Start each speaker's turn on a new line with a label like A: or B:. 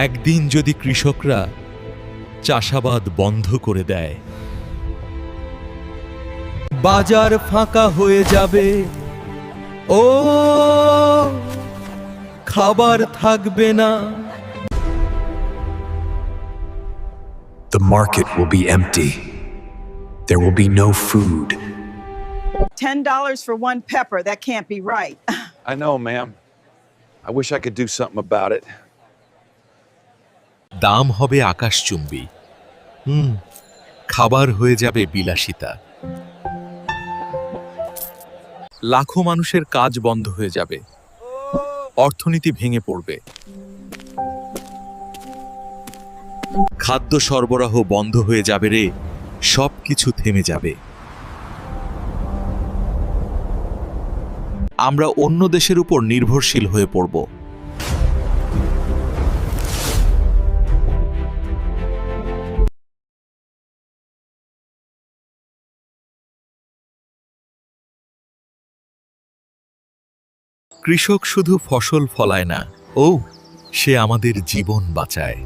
A: একদিন যদি কৃষকরা চাষাবাদ বন্ধ করে দেয়, বাজার ফাঁকা হয়ে যাবে, ও খাবার থাকবে না।
B: The market will be empty. There will be no food.
C: $10 for one pepper. That can't be right.
D: I know, ma'am. I wish I could do something about it.
A: দাম হবে আকাশচুম্বী। খাবার হয়ে যাবে বিলাসিতা। লাখো মানুষের কাজ বন্ধ হয়ে যাবে, অর্থনীতি ভেঙে পড়বে, খাদ্য সরবরাহ বন্ধ হয়ে যাবে রে, সবকিছু থেমে যাবে। আমরা অন্য দেশের উপর নির্ভরশীল হয়ে পড়ব। কৃষক শুধু ফসল ফলায় না, সে আমাদের জীবন বাঁচায়।